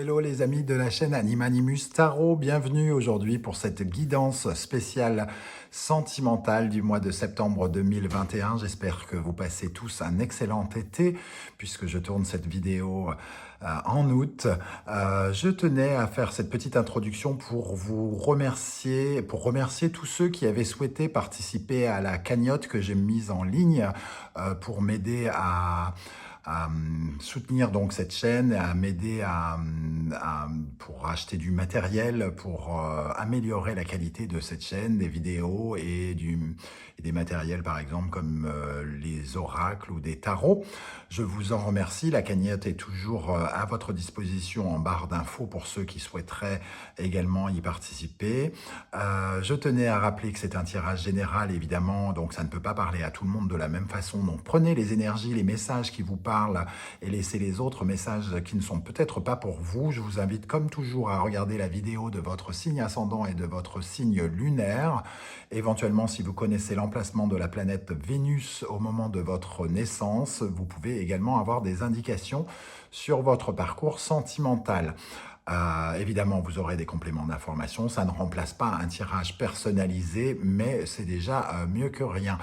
Hello les amis de la chaîne Animanimus Tarot, bienvenue aujourd'hui pour cette guidance spéciale sentimentale du mois de septembre 2021. J'espère que vous passez tous un excellent été puisque je tourne cette vidéo en août. Je tenais à faire cette petite introduction pour vous remercier, tous ceux qui avaient souhaité participer à la cagnotte que j'ai mise en ligne pour m'aider à soutenir donc cette chaîne, à m'aider pour acheter du matériel, pour améliorer la qualité de cette chaîne, des vidéos et des matériels par exemple comme les oracles ou des tarots. Je vous en remercie, la cagnotte est toujours à votre disposition en barre d'infos pour ceux qui souhaiteraient également y participer. Je tenais à rappeler que c'est un tirage général évidemment, donc ça ne peut pas parler à tout le monde de la même façon, donc prenez les énergies, les messages qui vous parlent et laissez les autres messages qui ne sont peut-être pas pour vous. Je vous invite comme toujours à regarder la vidéo de votre signe ascendant et de votre signe lunaire. Éventuellement, si vous connaissez l'emplacement de la planète Vénus au moment de votre naissance, vous pouvez également avoir des indications sur votre parcours sentimental. Évidemment, vous aurez des compléments d'information. Ça ne remplace pas un tirage personnalisé, mais c'est déjà mieux que rien,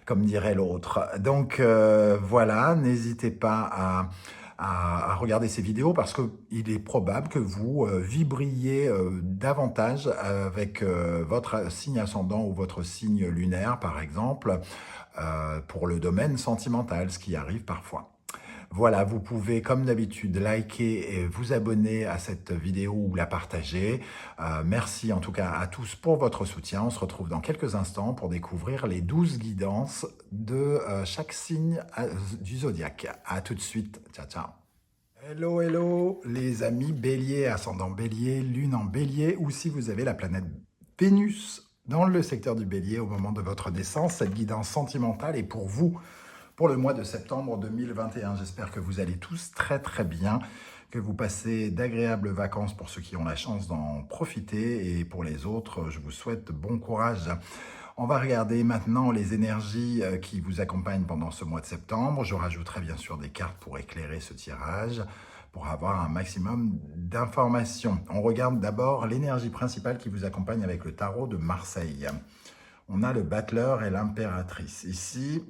comme dirait l'autre. Donc voilà, n'hésitez pas à regarder ces vidéos parce qu'il est probable que vous vibriez davantage avec votre signe ascendant ou votre signe lunaire, par exemple, pour le domaine sentimental, ce qui arrive parfois. Voilà, vous pouvez, comme d'habitude, liker et vous abonner à cette vidéo ou la partager. Merci en tout cas à tous pour votre soutien. On se retrouve dans quelques instants pour découvrir les 12 guidances de chaque signe du zodiaque. À tout de suite. Ciao, ciao. Hello, hello, les amis bélier, ascendant bélier, lune en bélier, ou si vous avez la planète Vénus dans le secteur du bélier au moment de votre naissance. Cette guidance sentimentale est pour vous pour le mois de septembre 2021. J'espère que vous allez tous très très bien, que vous passez d'agréables vacances pour ceux qui ont la chance d'en profiter et pour les autres, je vous souhaite bon courage. On va regarder maintenant les énergies qui vous accompagnent pendant ce mois de septembre. Je rajouterai bien sûr des cartes pour éclairer ce tirage, pour avoir un maximum d'informations. On regarde d'abord l'énergie principale qui vous accompagne avec le tarot de Marseille. On a le battleur et l'impératrice. Ici,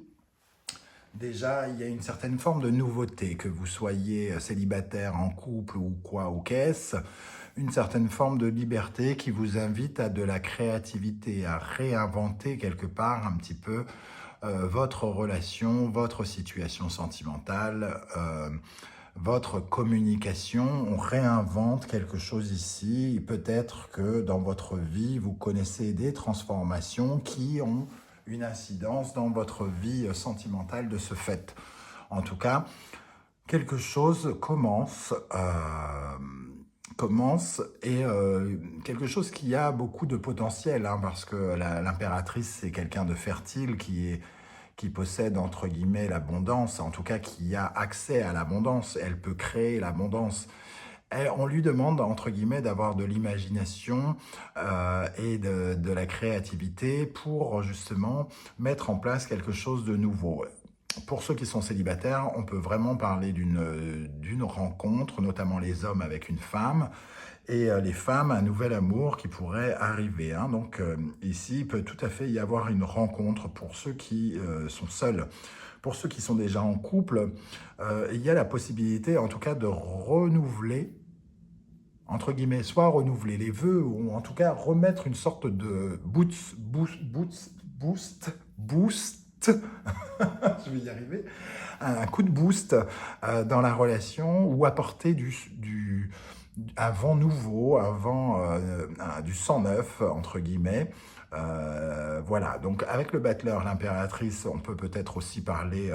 déjà, il y a une certaine forme de nouveauté, que vous soyez célibataire, en couple ou quoi ou qu'est-ce, une certaine forme de liberté qui vous invite à de la créativité, à réinventer quelque part un petit peu votre relation, votre situation sentimentale, votre communication. On réinvente quelque chose ici. Peut-être que dans votre vie, vous connaissez des transformations qui ont une incidence dans votre vie sentimentale de ce fait. En tout cas, quelque chose commence et quelque chose qui a beaucoup de potentiel, hein, parce que l'impératrice, c'est quelqu'un de fertile qui possède, entre guillemets, l'abondance, en tout cas qui a accès à l'abondance. Elle peut créer l'abondance. On lui demande, entre guillemets, d'avoir de l'imagination et de la créativité pour justement mettre en place quelque chose de nouveau. Pour ceux qui sont célibataires, on peut vraiment parler d'une rencontre, notamment les hommes avec une femme, et les femmes, un nouvel amour qui pourrait arriver. Hein. Donc ici, il peut tout à fait y avoir une rencontre pour ceux qui sont seuls. Pour ceux qui sont déjà en couple, il y a la possibilité, en tout cas, de renouveler, entre guillemets, soit renouveler les vœux, ou en tout cas remettre une sorte de boost, je vais y arriver, un coup de boost dans la relation, ou apporter un vent nouveau, du sang neuf, entre guillemets. Voilà, donc avec le battleur, l'impératrice, on peut peut-être aussi parler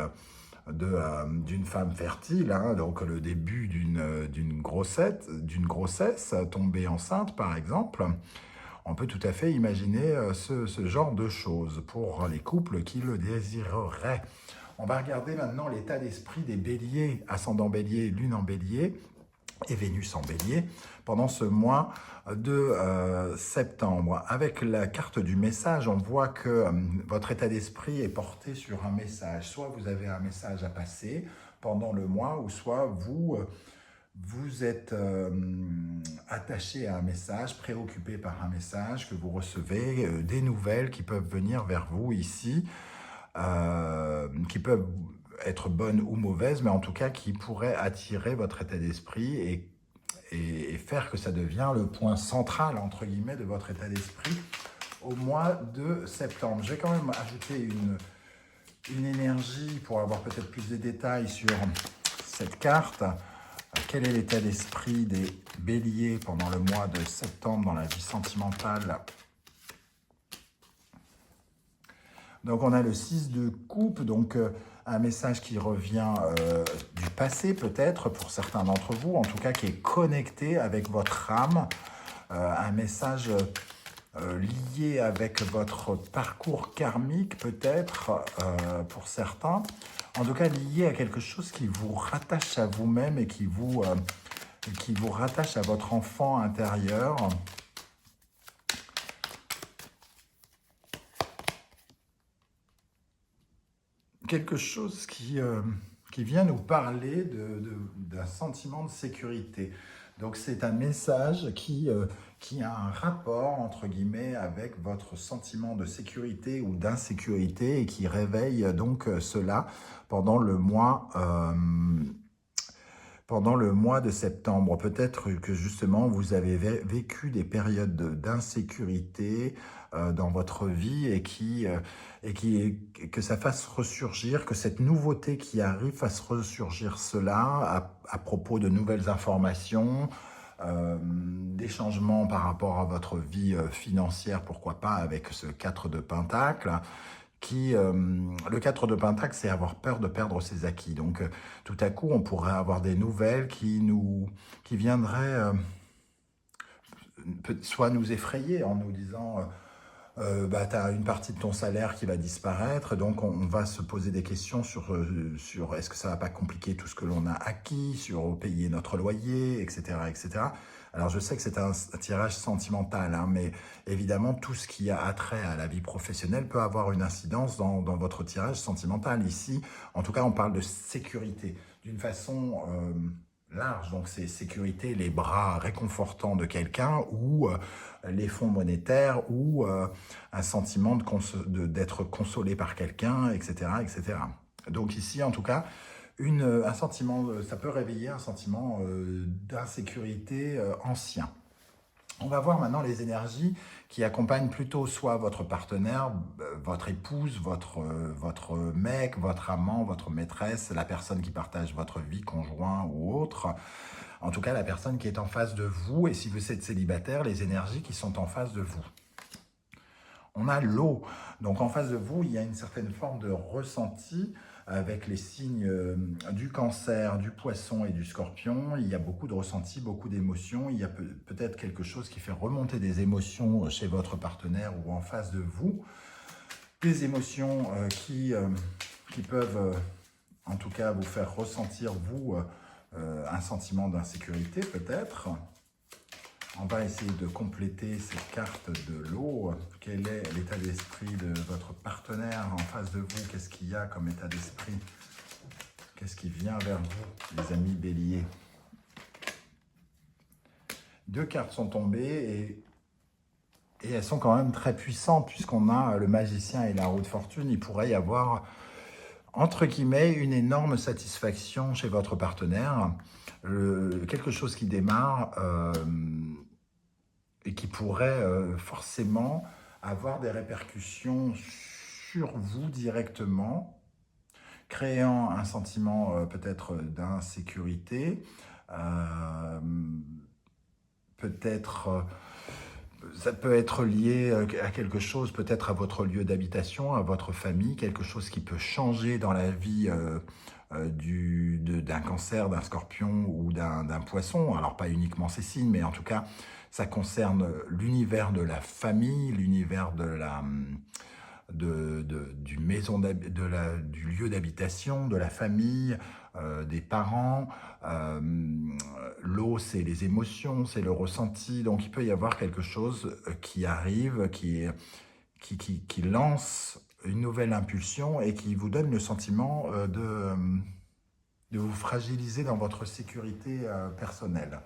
d'une femme fertile, hein, donc le début d'une grossesse, tombée enceinte par exemple. On peut tout à fait imaginer ce genre de choses pour les couples qui le désireraient. On va regarder maintenant l'état d'esprit des béliers, ascendant bélier, lune en bélier et Vénus en bélier pendant ce mois de septembre. Avec la carte du message, on voit que votre état d'esprit est porté sur un message. Soit vous avez un message à passer pendant le mois, ou soit Vous êtes attaché à un message, préoccupé par un message que vous recevez, des nouvelles qui peuvent venir vers vous ici, qui peuvent être bonnes ou mauvaises, mais en tout cas qui pourraient attirer votre état d'esprit et faire que ça devient le point central, entre guillemets, de votre état d'esprit au mois de septembre. Je vais quand même ajouter une énergie pour avoir peut-être plus de détails sur cette carte. Quel est l'état d'esprit des béliers pendant le mois de septembre dans la vie sentimentale? Donc on a le 6 de coupe, donc un message qui revient du passé peut-être pour certains d'entre vous, en tout cas qui est connecté avec votre âme, un message lié avec votre parcours karmique peut-être pour certains, en tout cas lié à quelque chose qui vous rattache à vous-même et qui vous rattache à votre enfant intérieur. Quelque chose qui vient nous parler d'un sentiment de sécurité. Donc c'est un message qui a un rapport, entre guillemets, avec votre sentiment de sécurité ou d'insécurité et qui réveille donc cela pendant le mois de septembre. Peut-être que justement vous avez vécu des périodes d'insécurité dans votre vie et que ça fasse ressurgir, que cette nouveauté qui arrive fasse ressurgir cela à propos de nouvelles informations, des changements par rapport à votre vie financière, pourquoi pas avec ce 4 de Pentacle. Le 4 de Pentacle, c'est avoir peur de perdre ses acquis. Donc, tout à coup, on pourrait avoir des nouvelles qui viendraient soit nous effrayer en nous disant bah, tu as une partie de ton salaire qui va disparaître, donc on va se poser des questions sur est-ce que ça ne va pas compliquer tout ce que l'on a acquis, sur payer notre loyer, etc. etc. Alors je sais que c'est un tirage sentimental, hein, mais évidemment tout ce qui a attrait à la vie professionnelle peut avoir une incidence dans votre tirage sentimental. Ici, en tout cas, on parle de sécurité d'une façon large, donc c'est sécurité, les bras réconfortants de quelqu'un ou les fonds monétaires ou un sentiment d'être consolé par quelqu'un, etc., etc. Donc ici, en tout cas, un sentiment, ça peut réveiller un sentiment d'insécurité ancien. On va voir maintenant les énergies qui accompagnent plutôt soit votre partenaire, votre épouse, votre mec, votre amant, votre maîtresse, la personne qui partage votre vie, conjoint ou autre. En tout cas, la personne qui est en face de vous. Et si vous êtes célibataire, les énergies qui sont en face de vous. On a l'eau. Donc en face de vous, il y a une certaine forme de ressenti avec les signes du cancer, du poisson et du scorpion. Il y a beaucoup de ressentis, beaucoup d'émotions. Il y a peut-être quelque chose qui fait remonter des émotions chez votre partenaire ou en face de vous. Des émotions qui peuvent en tout cas vous faire ressentir, vous, un sentiment d'insécurité peut-être. On va essayer de compléter cette carte de l'eau. Quel est l'état d'esprit de votre partenaire en face de vous? Qu'est-ce qu'il y a comme état d'esprit? Qu'est-ce qui vient vers vous, les amis béliers? 2 cartes sont tombées et elles sont quand même très puissantes puisqu'on a le magicien et la roue de fortune. Il pourrait y avoir, entre guillemets, une énorme satisfaction chez votre partenaire. Quelque chose qui démarre et qui pourrait forcément avoir des répercussions sur vous directement, créant un sentiment peut-être d'insécurité, peut-être... ça peut être lié à quelque chose, peut-être à votre lieu d'habitation, à votre famille, quelque chose qui peut changer dans la vie d'un cancer, d'un scorpion ou d'un poisson. Alors pas uniquement ces signes, mais en tout cas, ça concerne l'univers de la famille, l'univers du lieu d'habitation, de la famille, des parents. L'eau, c'est les émotions, c'est le ressenti. Donc, il peut y avoir quelque chose qui arrive, qui lance une nouvelle impulsion et qui vous donne le sentiment de vous fragiliser dans votre sécurité personnelle.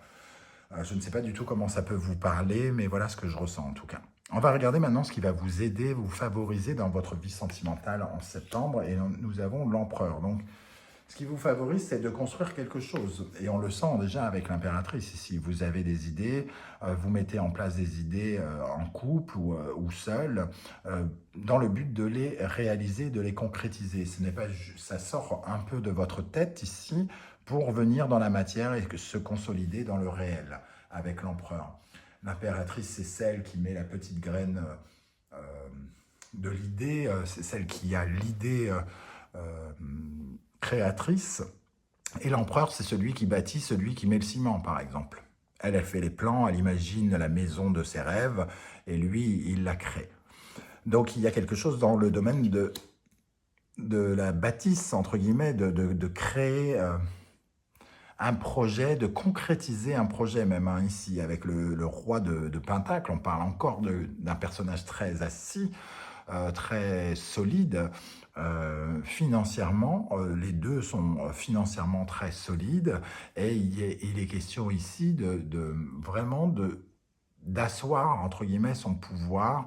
Je ne sais pas du tout comment ça peut vous parler, mais voilà ce que je ressens en tout cas. On va regarder maintenant ce qui va vous aider, vous favoriser dans votre vie sentimentale en septembre. Et nous avons l'empereur. Donc, ce qui vous favorise, c'est de construire quelque chose. Et on le sent déjà avec l'impératrice ici. Vous avez des idées, vous mettez en place des idées en couple ou seul, dans le but de les réaliser, de les concrétiser. Ce n'est pas, ça sort un peu de votre tête ici pour venir dans la matière et se consolider dans le réel avec l'empereur. L'impératrice, c'est celle qui met la petite graine de l'idée, c'est celle qui a l'idée créatrice, et l'empereur, c'est celui qui bâtit, celui qui met le ciment, par exemple. Elle fait les plans, elle imagine la maison de ses rêves, et lui, il la crée. Donc, il y a quelque chose dans le domaine de la bâtisse, entre guillemets, de créer un projet, de concrétiser un projet, même ici, avec le roi de Pentacle. On parle encore d'un personnage très assis, très solide financièrement. Les deux sont financièrement très solides et il est question ici vraiment d'asseoir, entre guillemets, son pouvoir,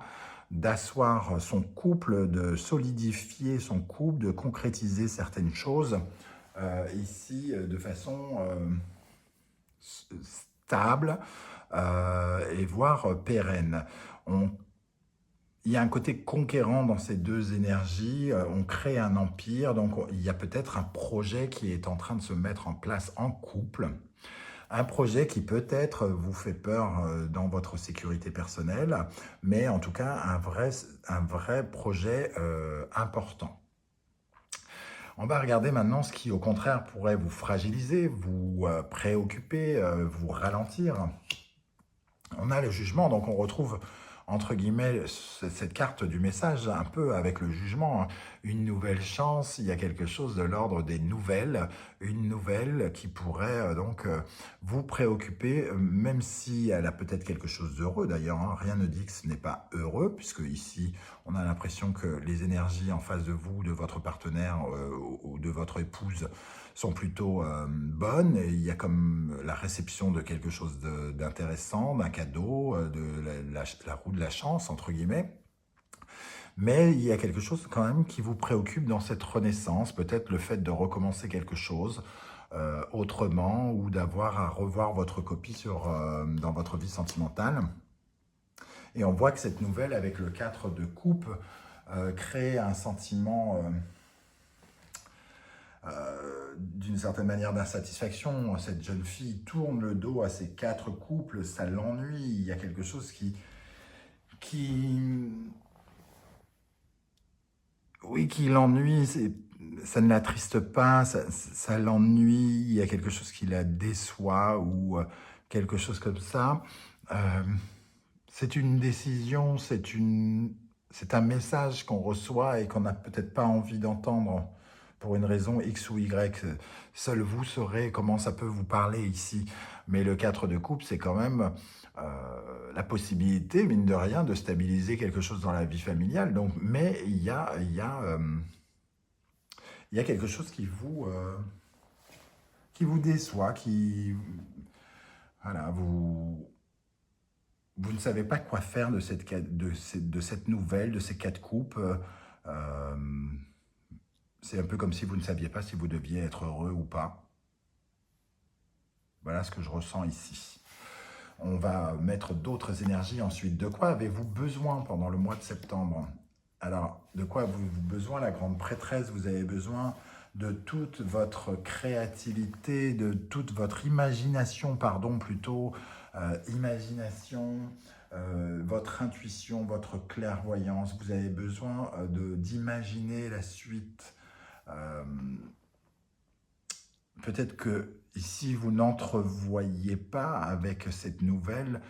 d'asseoir son couple, de solidifier son couple, de concrétiser certaines choses ici de façon stable et voire pérenne. Il y a un côté conquérant dans ces deux énergies, on crée un empire, donc il y a peut-être un projet qui est en train de se mettre en place en couple, un projet qui peut-être vous fait peur dans votre sécurité personnelle, mais en tout cas un vrai projet important. On va regarder maintenant ce qui au contraire pourrait vous fragiliser, vous préoccuper, vous ralentir. On a le jugement, donc on retrouve entre guillemets cette carte du message un peu avec le jugement, une nouvelle chance, il y a quelque chose de l'ordre des nouvelles, une nouvelle qui pourrait donc vous préoccuper, même si elle a peut-être quelque chose d'heureux d'ailleurs, hein. Rien ne dit que ce n'est pas heureux, puisque ici on a l'impression que les énergies en face de vous, de votre partenaire ou de votre épouse sont plutôt bonnes. Et il y a comme la réception de quelque chose d'intéressant, d'un cadeau, de la roue de la chance, entre guillemets. Mais il y a quelque chose quand même qui vous préoccupe dans cette renaissance, peut-être le fait de recommencer quelque chose autrement ou d'avoir à revoir votre copie dans votre vie sentimentale. Et on voit que cette nouvelle, avec le 4 de coupe, crée un sentiment d'une certaine manière d'insatisfaction. Cette jeune fille tourne le dos à ces 4 couples, ça l'ennuie. Il y a quelque chose qui l'ennuie, ça ne l'attriste pas, ça l'ennuie, il y a quelque chose qui la déçoit ou quelque chose comme ça. C'est une décision, c'est un message qu'on reçoit et qu'on n'a peut-être pas envie d'entendre pour une raison X ou Y. Seul vous saurez comment ça peut vous parler ici. Mais le 4 de coupe, c'est quand même la possibilité, mine de rien, de stabiliser quelque chose dans la vie familiale. Donc, mais il y a quelque chose qui vous déçoit, voilà, vous ne savez pas quoi faire de cette nouvelle, de ces 4 coupes. C'est un peu comme si vous ne saviez pas si vous deviez être heureux ou pas. Voilà ce que je ressens ici. On va mettre d'autres énergies ensuite. De quoi avez-vous besoin pendant le mois de septembre? Alors, de quoi avez-vous besoin, la grande prêtresse? Vous avez besoin de toute votre créativité, de toute votre imagination, imagination, votre intuition, votre clairvoyance. Vous avez besoin d'imaginer la suite. Peut-être que ici, vous n'entrevoyez pas avec cette nouvelle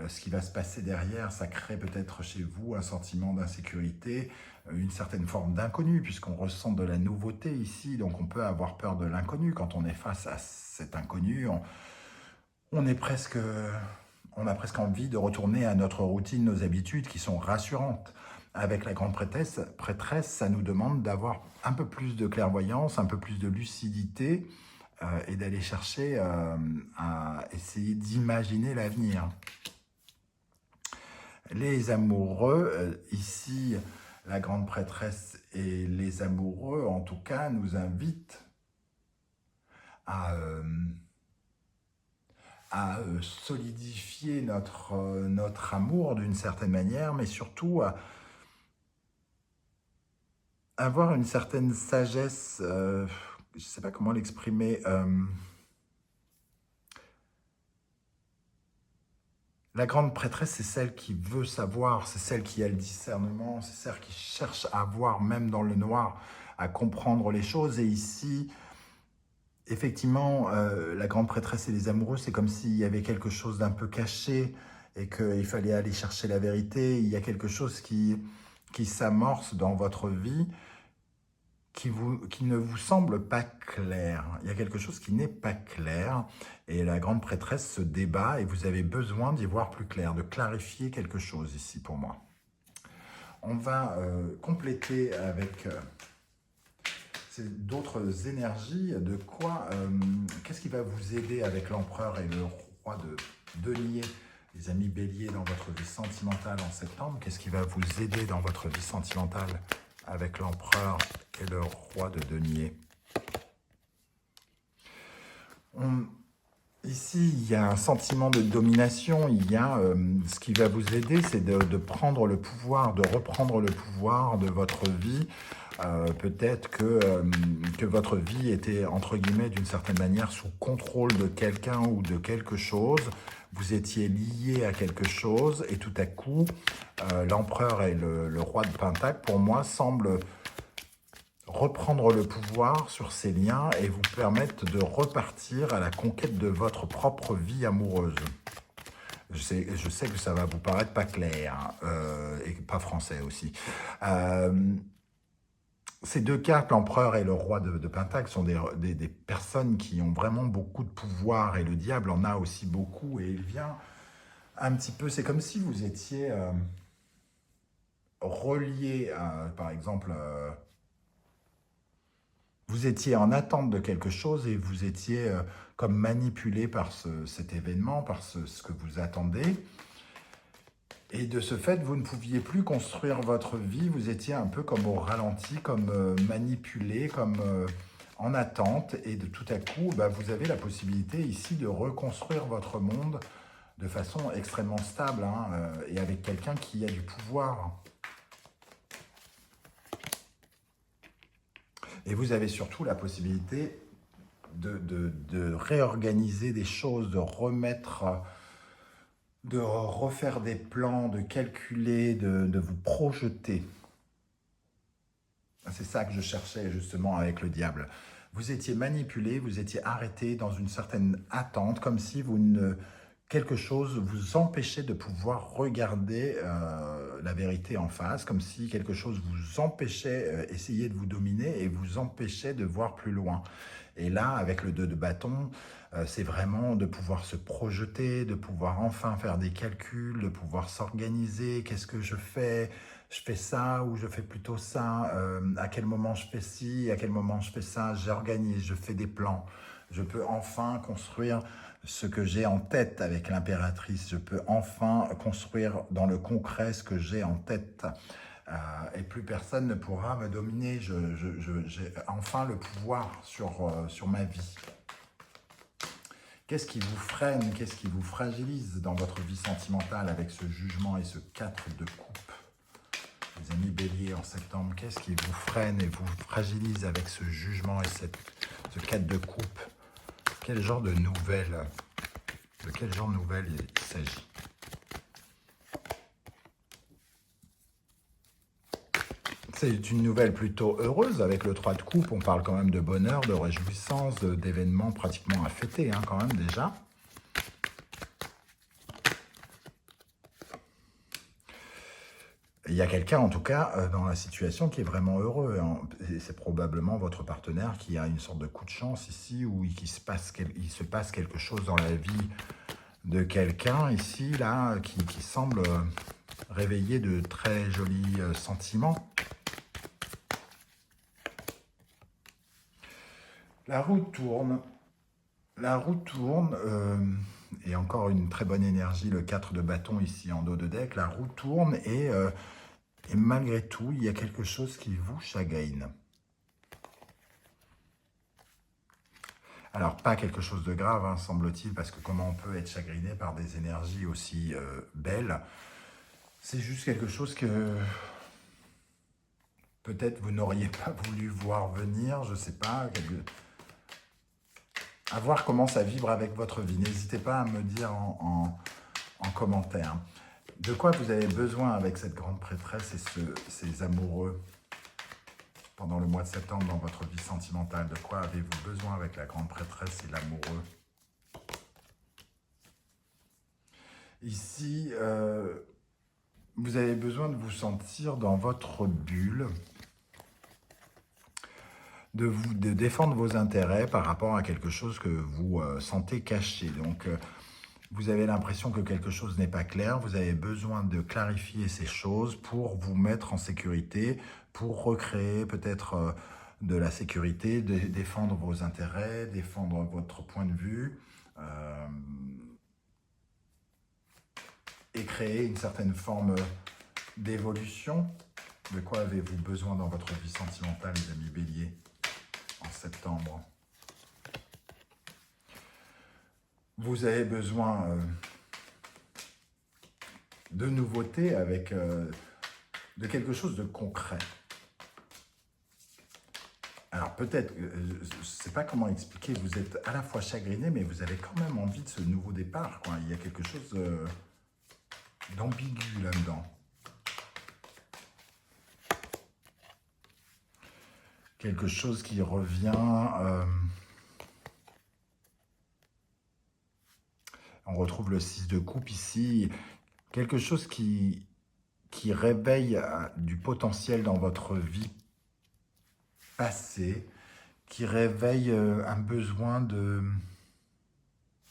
ce qui va se passer derrière. Ça crée peut-être chez vous un sentiment d'insécurité, une certaine forme d'inconnu, puisqu'on ressent de la nouveauté ici. Donc on peut avoir peur de l'inconnu. Quand on est face à cet inconnu, on a presque envie de retourner à notre routine, nos habitudes qui sont rassurantes. Avec la grande prêtresse, ça nous demande d'avoir un peu plus de clairvoyance, un peu plus de lucidité, et d'aller chercher à essayer d'imaginer l'avenir. Les amoureux, ici, la grande prêtresse et les amoureux, en tout cas, nous invitent à solidifier notre amour d'une certaine manière, mais surtout à avoir une certaine sagesse, je ne sais pas comment l'exprimer. La grande prêtresse, c'est celle qui veut savoir, c'est celle qui a le discernement, c'est celle qui cherche à voir, même dans le noir, à comprendre les choses. Et ici, effectivement, la grande prêtresse et les amoureux, c'est comme s'il y avait quelque chose d'un peu caché et qu'il fallait aller chercher la vérité. Il y a quelque chose qui s'amorce dans votre vie qui ne vous semble pas clair. Il y a quelque chose qui n'est pas clair et la grande prêtresse se débat et vous avez besoin d'y voir plus clair, de clarifier quelque chose ici pour moi. On va compléter avec d'autres énergies, de quoi, qu'est-ce qui va vous aider avec l'empereur et le roi de denier, les amis béliers, dans votre vie sentimentale en septembre? Qu'est-ce qui va vous aider dans votre vie sentimentale avec l'empereur et le roi de denier? Ici, il y a un sentiment de domination, il y a ce qui va vous aider, c'est de prendre le pouvoir, de reprendre le pouvoir de votre vie. Peut-être que votre vie était, entre guillemets, d'une certaine manière, sous contrôle de quelqu'un ou de quelque chose. Vous étiez lié à quelque chose et tout à coup, l'empereur et le roi de Pentacle, pour moi, semblent reprendre le pouvoir sur ces liens et vous permettre de repartir à la conquête de votre propre vie amoureuse. Je sais que ça va vous paraître pas clair, hein, et pas français aussi. Ces deux cartes, l'empereur et le roi de Pentacle, sont des personnes qui ont vraiment beaucoup de pouvoir et le diable en a aussi beaucoup et il vient un petit peu, c'est comme si vous étiez relié à, par exemple, vous étiez en attente de quelque chose et vous étiez comme manipulé par cet événement, par ce que vous attendez. Et de ce fait, vous ne pouviez plus construire votre vie, vous étiez un peu comme au ralenti, comme manipulé, comme en attente. Et de tout à coup, bah, vous avez la possibilité ici de reconstruire votre monde de façon extrêmement stable, hein, et avec quelqu'un qui a du pouvoir. Et vous avez surtout la possibilité de réorganiser des choses, de remettre, de refaire des plans, de calculer, de vous projeter. C'est ça que je cherchais justement avec le diable. Vous étiez manipulé, vous étiez arrêté dans une certaine attente, comme si quelque chose vous empêchait de pouvoir regarder la vérité en face, comme si quelque chose vous empêchait, essayer de vous dominer et vous empêchait de voir plus loin. Et là, avec le 2 de bâton, c'est vraiment de pouvoir se projeter, de pouvoir enfin faire des calculs, de pouvoir s'organiser. Qu'est-ce que je fais ça ou je fais plutôt ça, à quel moment je fais ci, à quel moment je fais ça, j'organise, je fais des plans. Je peux enfin construire ce que j'ai en tête avec l'impératrice. Je peux enfin construire dans le concret ce que j'ai en tête. Et plus personne ne pourra me dominer. J'ai enfin le pouvoir sur ma vie. Qu'est-ce qui vous freine, qu'est-ce qui vous fragilise dans votre vie sentimentale avec ce jugement et ce 4 de coupe? Les amis béliers en septembre, qu'est-ce qui vous freine et vous fragilise avec ce jugement et ce 4 de coupe? Quel genre de nouvelles, de quel genre de nouvelles il s'agit? C'est une nouvelle plutôt heureuse avec le 3 de coupe. On parle quand même de bonheur, de réjouissance, d'événements pratiquement à fêter, hein, quand même déjà. Il y a quelqu'un, en tout cas, dans la situation qui est vraiment heureux. Hein. C'est probablement votre partenaire qui a une sorte de coup de chance ici, où il se passe quelque chose dans la vie de quelqu'un ici, là, qui semble réveiller de très jolis sentiments. La roue tourne La roue tourne, et encore une très bonne énergie, le 4 de bâton ici en dos de deck. La roue tourne et malgré tout, il y a quelque chose qui vous chagrine. Alors, pas quelque chose de grave, hein, semble-t-il, parce que comment on peut être chagriné par des énergies aussi belles? C'est juste quelque chose que peut-être vous n'auriez pas voulu voir venir, je ne sais pas. À voir comment ça vibre avec votre vie. N'hésitez pas à me dire en commentaire. De quoi vous avez besoin avec cette grande prêtresse et ces amoureux pendant le mois de septembre dans votre vie sentimentale? De quoi avez-vous besoin avec la grande prêtresse et l'amoureux? Ici, vous avez besoin de vous sentir dans votre bulle, de défendre vos intérêts par rapport à quelque chose que vous sentez caché. Donc, vous avez l'impression que quelque chose n'est pas clair, vous avez besoin de clarifier ces choses pour vous mettre en sécurité, pour recréer peut-être de la sécurité, défendre vos intérêts, défendre votre point de vue, et créer une certaine forme d'évolution. De quoi avez-vous besoin dans votre vie sentimentale, les amis béliers, en septembre? Vous avez besoin de nouveautés avec de quelque chose de concret. Alors peut-être, je ne sais pas comment expliquer, vous êtes à la fois chagriné, mais vous avez quand même envie de ce nouveau départ, quoi. Il y a quelque chose d'ambigu là-dedans. Quelque chose qui revient... on retrouve le 6 de coupe ici. Quelque chose qui réveille du potentiel dans votre vie passée, qui réveille un besoin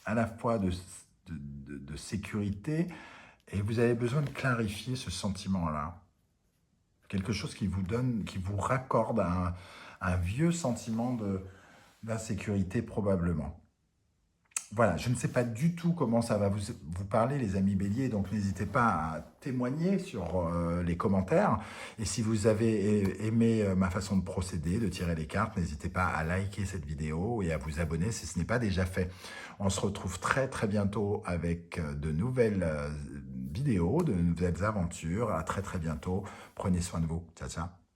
à la fois de sécurité, et vous avez besoin de clarifier ce sentiment-là. Quelque chose qui vous raccorde à un vieux sentiment d'insécurité probablement. Voilà, je ne sais pas du tout comment ça va vous parler, les amis béliers, donc n'hésitez pas à témoigner sur les commentaires. Et si vous avez aimé ma façon de procéder, de tirer les cartes, n'hésitez pas à liker cette vidéo et à vous abonner si ce n'est pas déjà fait. On se retrouve très très bientôt avec de nouvelles vidéos, de nouvelles aventures. À très très bientôt. Prenez soin de vous. Ciao, ciao.